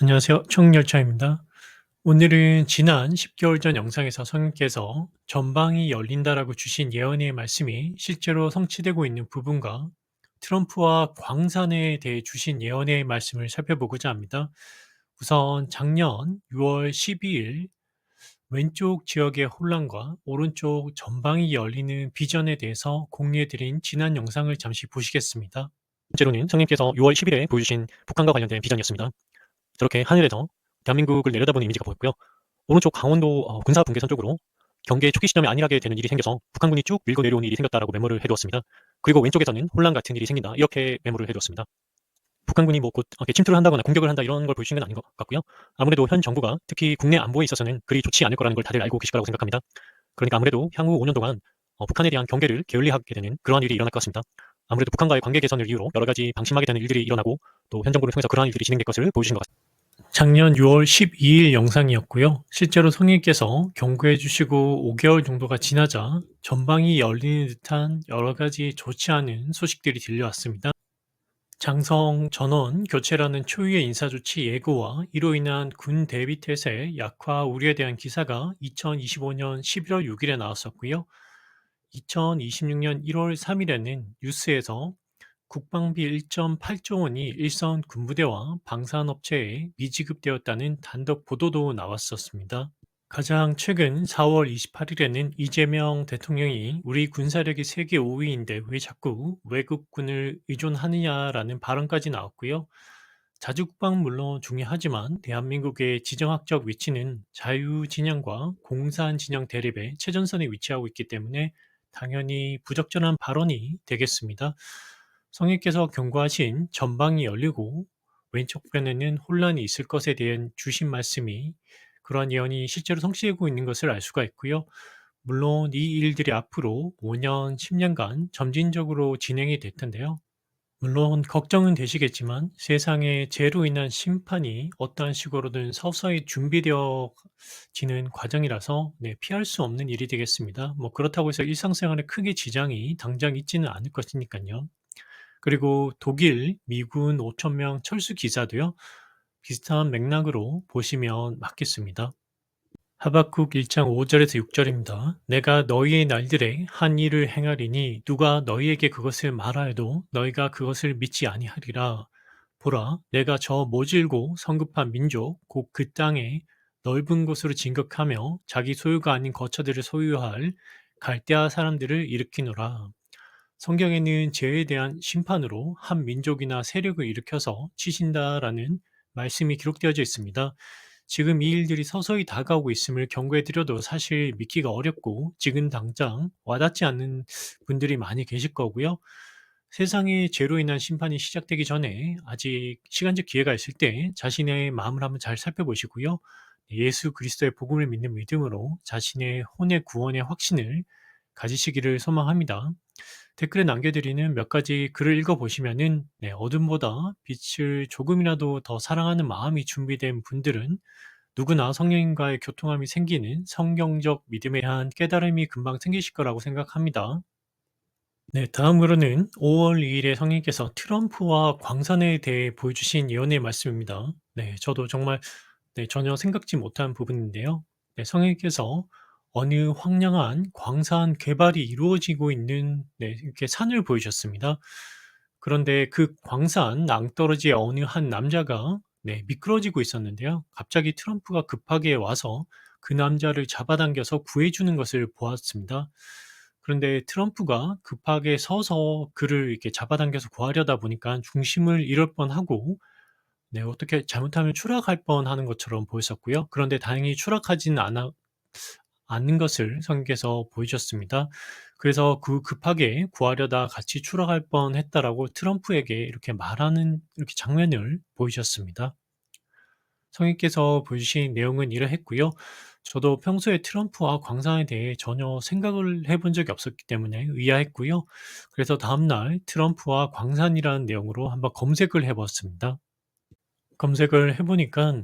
안녕하세요. 청열차입니다. 오늘은 지난 10개월 전 영상에서 성님께서 전방이 열린다라고 주신 예언의 말씀이 실제로 성취되고 있는 부분과 트럼프와 광산에 대해 주신 예언의 말씀을 살펴보고자 합니다. 우선 작년 6월 12일 왼쪽 지역의 혼란과 오른쪽 전방이 열리는 비전에 대해서 공유해드린 지난 영상을 잠시 보시겠습니다. 번째로는 성님께서 6월 10일에 보여주신 북한과 관련된 비전이었습니다. 저렇게 하늘에서 대한민국을 내려다보는 이미지가 보였고요. 오른쪽 강원도 군사 분계선 쪽으로 경계 초기 시점에 안일하게 되는 일이 생겨서 북한군이 쭉 밀고 내려오는 일이 생겼다라고 메모를 해두었습니다. 그리고 왼쪽에서는 혼란 같은 일이 생긴다. 이렇게 메모를 해두었습니다. 북한군이 뭐 곧 이렇게 침투를 한다거나 공격을 한다 이런 걸 보여주신 건 아닌 것 같고요. 아무래도 현 정부가 특히 국내 안보에 있어서는 그리 좋지 않을 거라는 걸 다들 알고 계실 거라고 생각합니다. 그러니까 아무래도 향후 5년 동안 북한에 대한 경계를 게을리하게 되는 그러한 일이 일어날 것 같습니다. 아무래도 북한과의 관계 개선을 이유로 여러 가지 방심하게 되는 일들이 일어나고 또 현 정부를 통해서 그러한 일들이 진행될 것을 보여주신 것 같습니다. 작년 6월 12일 영상이었고요. 실제로 성님께서 경고해 주시고 5개월 정도가 지나자 전방이 열리는 듯한 여러 가지 좋지 않은 소식들이 들려왔습니다. 장성 전원 교체라는 초유의 인사조치 예고와 이로 인한 군 대비 태세 약화 우려에 대한 기사가 2025년 11월 6일에 나왔었고요. 2026년 1월 3일에는 뉴스에서 국방비 1.8조 원이 일선 군부대와 방산업체에 미지급되었다는 단독 보도도 나왔었습니다. 가장 최근 4월 28일에는 이재명 대통령이 우리 군사력이 세계 5위인데 왜 자꾸 외국군을 의존하느냐라는 발언까지 나왔고요. 자주국방 물론 중요하지만 대한민국의 지정학적 위치는 자유진영과 공산진영 대립의 최전선에 위치하고 있기 때문에 당연히 부적절한 발언이 되겠습니다. 성님께서 경고하신 전방이 열리고 왼쪽편에는 혼란이 있을 것에 대한 주신 말씀이 그러한 예언이 실제로 성취되고 있는 것을 알 수가 있고요. 물론 이 일들이 앞으로 5년, 10년간 점진적으로 진행이 될 텐데요. 물론 걱정은 되시겠지만 세상의 죄로 인한 심판이 어떠한 식으로든 서서히 준비되어지는 과정이라서 피할 수 없는 일이 되겠습니다. 뭐 그렇다고 해서 일상생활에 크게 지장이 당장 있지는 않을 것이니까요. 그리고 독일 미군 5천 명 철수 기사도요. 비슷한 맥락으로 보시면 맞겠습니다. 하박국 1장 5절에서 6절입니다. 내가 너희의 날들에 한 일을 행하리니 누가 너희에게 그것을 말하여도 너희가 그것을 믿지 아니하리라. 보라, 내가 저 모질고 성급한 민족 곧 그 땅에 넓은 곳으로 진격하며 자기 소유가 아닌 거처들을 소유할 갈대아 사람들을 일으키노라. 성경에는 죄에 대한 심판으로 한 민족이나 세력을 일으켜서 치신다라는 말씀이 기록되어져 있습니다. 지금 이 일들이 서서히 다가오고 있음을 경고해 드려도 사실 믿기가 어렵고 지금 당장 와닿지 않는 분들이 많이 계실 거고요. 세상의 죄로 인한 심판이 시작되기 전에 아직 시간적 기회가 있을 때 자신의 마음을 한번 잘 살펴보시고요. 예수 그리스도의 복음을 믿는 믿음으로 자신의 혼의 구원의 확신을 가지시기를 소망합니다. 댓글에 남겨드리는 몇 가지 글을 읽어보시면은 어둠보다 빛을 조금이라도 더 사랑하는 마음이 준비된 분들은 누구나 성령님과의 교통함이 생기는 성경적 믿음에 대한 깨달음이 금방 생기실 거라고 생각합니다. 네, 다음으로는 5월 2일에 성령님께서 트럼프와 광산에 대해 보여주신 예언의 말씀입니다. 네, 저도 정말 전혀 생각지 못한 부분인데요. 네, 성령님께서 어느 황량한 광산 개발이 이루어지고 있는 이렇게 산을 보이셨습니다. 그런데 그 광산 낭떠러지에 어느 한 남자가 미끄러지고 있었는데요. 갑자기 트럼프가 급하게 와서 그 남자를 잡아당겨서 구해주는 것을 보았습니다. 그런데 트럼프가 급하게 서서 그를 이렇게 잡아당겨서 구하려다 보니까 중심을 잃을 뻔하고 어떻게 잘못하면 추락할 뻔하는 것처럼 보였었고요. 그런데 다행히 추락하지는 않는 것을 성경에서 보여주셨습니다. 그래서 그 급하게 구하려다 같이 추락할 뻔했다라고 트럼프에게 이렇게 말하는 이렇게 장면을 보여주셨습니다. 성님께서 보여주신 내용은 이러했고요. 저도 평소에 트럼프와 광산에 대해 전혀 생각을 해본 적이 없었기 때문에 의아했고요. 그래서 다음날 트럼프와 광산이라는 내용으로 한번 검색을 해봤습니다. 검색을 해 보니까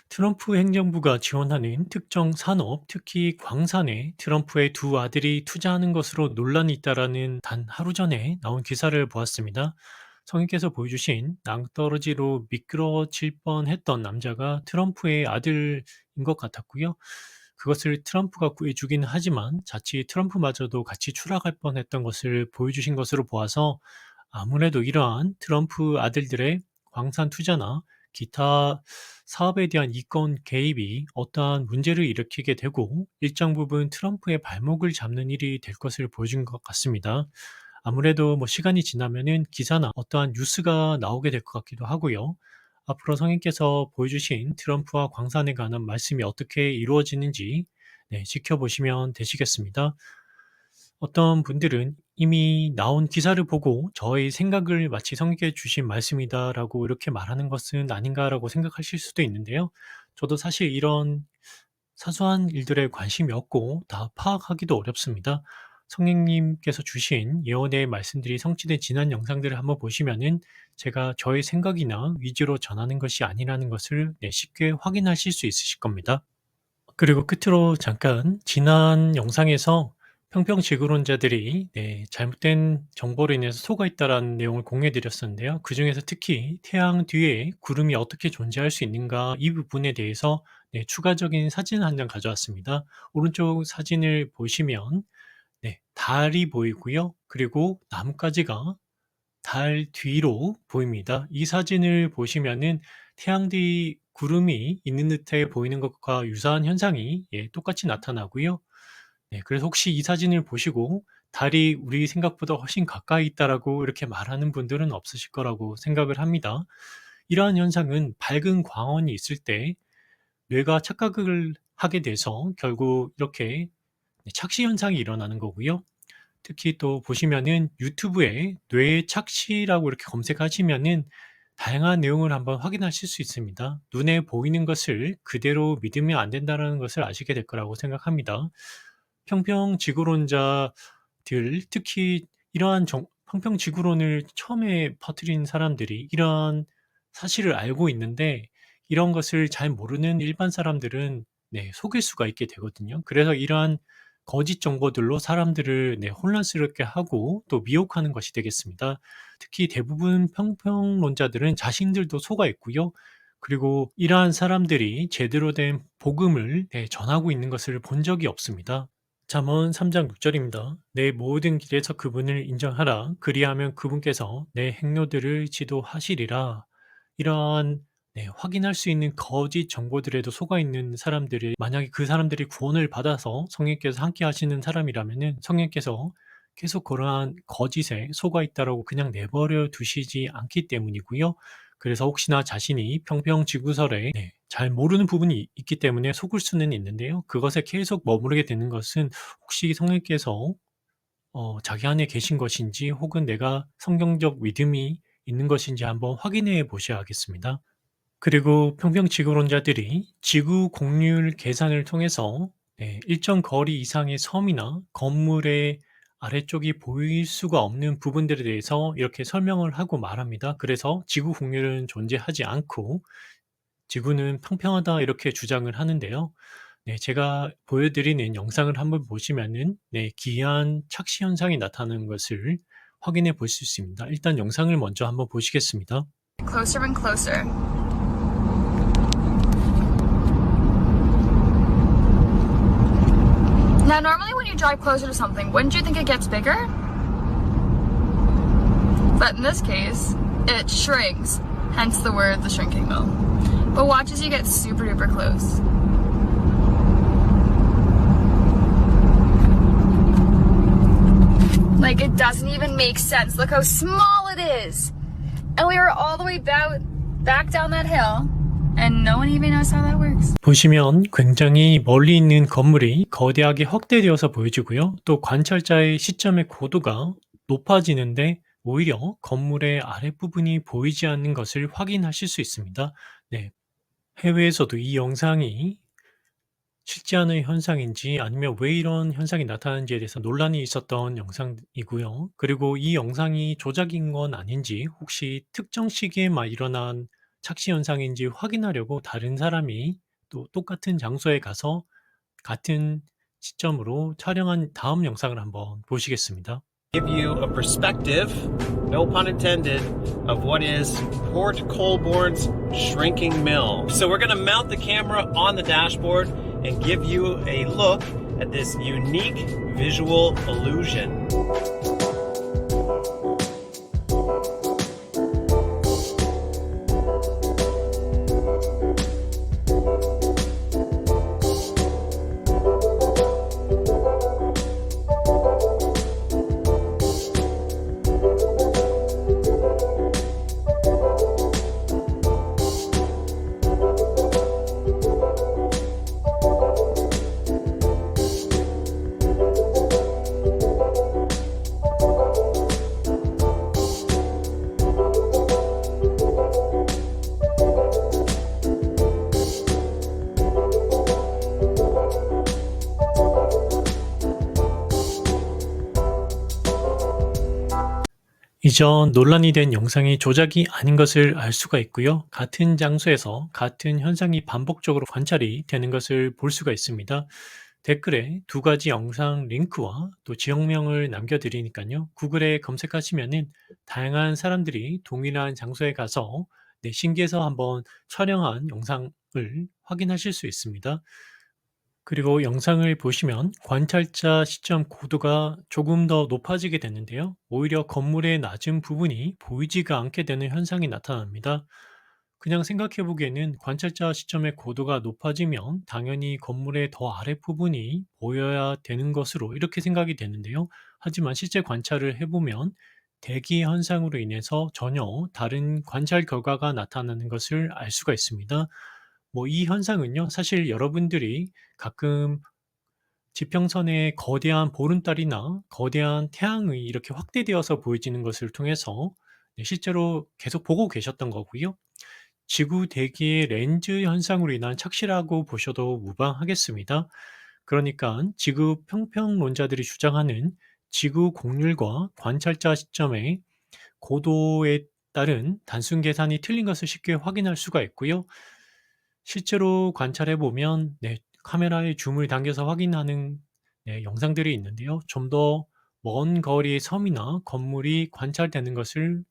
트럼프 행정부가 지원하는 특정 산업, 특히 광산에 트럼프의 두 아들이 투자하는 것으로 논란이 있다라는 단 하루 전에 나온 기사를 보았습니다. 성인께서 보여주신 낭떠러지로 미끄러질 뻔했던 남자가 트럼프의 아들인 것 같았고요. 그것을 트럼프가 구해주긴 하지만 자칫 트럼프마저도 같이 추락할 뻔했던 것을 보여주신 것으로 보아서 아무래도 이러한 트럼프 아들들의 광산 투자나 기타 사업에 대한 이권 개입이 어떠한 문제를 일으키게 되고 일정 부분 트럼프의 발목을 잡는 일이 될 것을 보여준 것 같습니다. 아무래도 뭐 시간이 지나면은 기사나 어떠한 뉴스가 나오게 될 것 같기도 하고요. 앞으로 성인께서 보여주신 트럼프와 광산에 관한 말씀이 어떻게 이루어지는지 지켜보시면 되시겠습니다. 어떤 분들은 이미 나온 기사를 보고 저의 생각을 마치 성경에 주신 말씀이다라고 이렇게 말하는 것은 아닌가라고 생각하실 수도 있는데요. 저도 사실 이런 사소한 일들에 관심이 없고 다 파악하기도 어렵습니다. 성령님께서 주신 예언의 말씀들이 성취된 지난 영상들을 한번 보시면은 제가 저의 생각이나 위주로 전하는 것이 아니라는 것을 쉽게 확인하실 수 있으실 겁니다. 그리고 끝으로 잠깐 지난 영상에서 평평지구론자들이 잘못된 정보로 인해서 속아 있다라는 내용을 공유해 드렸었는데요. 그중에서 특히 태양 뒤에 구름이 어떻게 존재할 수 있는가 이 부분에 대해서 추가적인 사진 한 장 가져왔습니다. 오른쪽 사진을 보시면 달이 보이고요. 그리고 나뭇가지가 달 뒤로 보입니다. 이 사진을 보시면은 태양 뒤 구름이 있는 듯해 보이는 것과 유사한 현상이 똑같이 나타나고요. 그래서 혹시 이 사진을 보시고 달이 우리 생각보다 훨씬 가까이 있다라고 이렇게 말하는 분들은 없으실 거라고 생각을 합니다. 이러한 현상은 밝은 광원이 있을 때 뇌가 착각을 하게 돼서 결국 이렇게 착시 현상이 일어나는 거고요. 특히 또 보시면은 유튜브에 뇌 착시라고 이렇게 검색하시면은 다양한 내용을 한번 확인하실 수 있습니다. 눈에 보이는 것을 그대로 믿으면 안 된다는 것을 아시게 될 거라고 생각합니다. 평평지구론자들, 특히 이러한 평평지구론을 처음에 퍼뜨린 사람들이 이러한 사실을 알고 있는데 이런 것을 잘 모르는 일반 사람들은 속일 수가 있게 되거든요. 그래서 이러한 거짓 정보들로 사람들을 혼란스럽게 하고 또 미혹하는 것이 되겠습니다. 특히 대부분 평평론자들은 자신들도 속아 있고요. 그리고 이러한 사람들이 제대로 된 복음을 전하고 있는 것을 본 적이 없습니다. 잠언 3장 6절입니다. 내 모든 길에서 그분을 인정하라. 그리하면 그분께서 내 행로들을 지도하시리라. 이러한 확인할 수 있는 거짓 정보들에도 속아 있는 사람들이 만약에 그 사람들이 구원을 받아서 성령께서 함께 하시는 사람이라면은 성령께서 계속 그러한 거짓에 속아 있다라고 그냥 내버려 두시지 않기 때문이고요. 그래서 혹시나 자신이 평평지구설에 잘 모르는 부분이 있기 때문에 속을 수는 있는데요. 그것에 계속 머무르게 되는 것은 혹시 성령께서 자기 안에 계신 것인지 혹은 내가 성경적 믿음이 있는 것인지 한번 확인해 보셔야겠습니다. 그리고 평평지구론자들이 지구 공률 계산을 통해서 일정 거리 이상의 섬이나 건물의 아래쪽이 보일 수가 없는 부분들에 대해서 이렇게 설명을 하고 말합니다. 그래서 지구 공률은 존재하지 않고 지구는 평평하다 이렇게 주장을 하는데요. 제가 보여드리는 영상을 한번 보시면은 기이한 착시 현상이 나타나는 것을 확인해 보실 수 있습니다. 일단 영상을 먼저 한번 보시겠습니다. Closer and closer. Now, normally when you drive closer to something, wouldn't you think it gets bigger? But in this case, it shrinks, hence the word the shrinking mill. But watch as you get super duper close. Like, it doesn't even make sense. Look how small it is. And we were all the way back down that hill, and no one even knows how that works. 보시면 굉장히 멀리 있는 건물이 거대하게 확대되어서 보여지고요. 또 관찰자의 시점의 고도가 높아지는데 오히려 건물의 아랫부분이 보이지 않는 것을 확인하실 수 있습니다. 해외에서도 이 영상이 실제 하는 현상인지 아니면 왜 이런 현상이 나타나는지에 대해서 논란이 있었던 영상이고요. 그리고 이 영상이 조작인 건 아닌지 혹시 특정 시기에만 일어난 착시 현상인지 확인하려고 다른 사람이 또 똑같은 장소에 가서 같은 시점으로 촬영한 다음 영상을 한번 보시겠습니다. give you a perspective, no pun intended, of what is Port Colborne's shrinking mill. So we're gonna mount the camera on the dashboard and give you a look at this unique visual illusion. 이전 논란이 된 영상이 조작이 아닌 것을 알 수가 있고요. 같은 장소에서 같은 현상이 반복적으로 관찰이 되는 것을 볼 수가 있습니다. 댓글에 두 가지 영상 링크와 또 지역명을 남겨드리니까요. 구글에 검색하시면은 다양한 사람들이 동일한 장소에 가서 신기해서 한번 촬영한 영상을 확인하실 수 있습니다. 그리고 영상을 보시면 관찰자 시점 고도가 조금 더 높아지게 되는데요. 오히려 건물의 낮은 부분이 보이지가 않게 되는 현상이 나타납니다. 그냥 생각해 보기에는 관찰자 시점의 고도가 높아지면 당연히 건물의 더 아랫부분이 보여야 되는 것으로 이렇게 생각이 되는데요. 하지만 실제 관찰을 해보면 대기 현상으로 인해서 전혀 다른 관찰 결과가 나타나는 것을 알 수가 있습니다. 이 현상은요, 사실 여러분들이 가끔 지평선에 거대한 보름달이나 거대한 태양이 이렇게 확대되어서 보여지는 것을 통해서 실제로 계속 보고 계셨던 거고요. 지구 대기의 렌즈 현상으로 인한 착시라고 보셔도 무방하겠습니다. 그러니까 지구 평평론자들이 주장하는 지구 곡률과 관찰자 시점의 고도에 따른 단순 계산이 틀린 것을 쉽게 확인할 수가 있고요. 실제로 관찰해 보면 카메라에 줌을 당겨서 확인하는 영상들이 있는데요. 좀 더 먼 거리의 섬이나 건물이 관찰되는 것을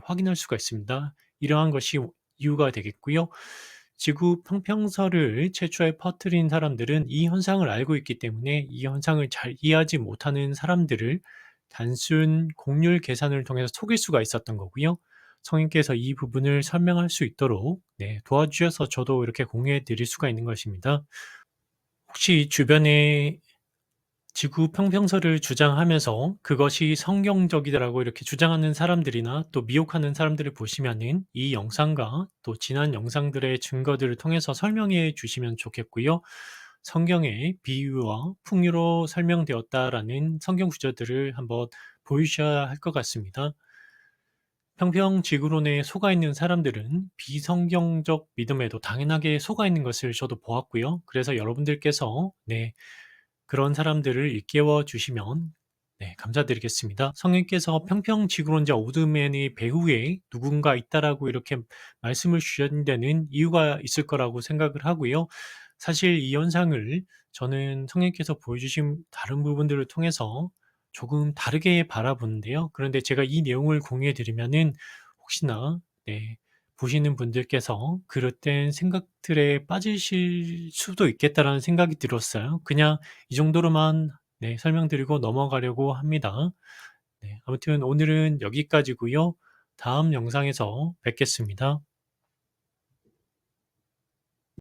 확인할 수가 있습니다. 이러한 것이 이유가 되겠고요. 지구 평평설을 최초에 퍼뜨린 사람들은 이 현상을 알고 있기 때문에 이 현상을 잘 이해하지 못하는 사람들을 단순 곡률 계산을 통해서 속일 수가 있었던 거고요. 성인께서 이 부분을 설명할 수 있도록 도와주셔서 저도 이렇게 공유해 드릴 수가 있는 것입니다. 혹시 주변에 지구 평평설을 주장하면서 그것이 성경적이다라고 이렇게 주장하는 사람들이나 또 미혹하는 사람들을 보시면은 이 영상과 또 지난 영상들의 증거들을 통해서 설명해 주시면 좋겠고요. 성경의 비유와 풍류로 설명되었다라는 성경 구절들을 한번 보여주셔야 할 것 같습니다. 평평 지구론에 속아 있는 사람들은 비성경적 믿음에도 당연하게 속아 있는 것을 저도 보았고요. 그래서 여러분들께서 그런 사람들을 일깨워 주시면 감사드리겠습니다. 성령께서 평평 지구론자 오드맨의 배후에 누군가 있다라고 이렇게 말씀을 주신 데는 이유가 있을 거라고 생각을 하고요. 사실 이 현상을 저는 성령께서 보여주신 다른 부분들을 통해서 조금 다르게 바라보는데요. 그런데 제가 이 내용을 공유해 드리면은 혹시나 보시는 분들께서 그릇된 생각들에 빠지실 수도 있겠다라는 생각이 들었어요. 그냥 이 정도로만 설명드리고 넘어가려고 합니다. 아무튼 오늘은 여기까지고요. 다음 영상에서 뵙겠습니다.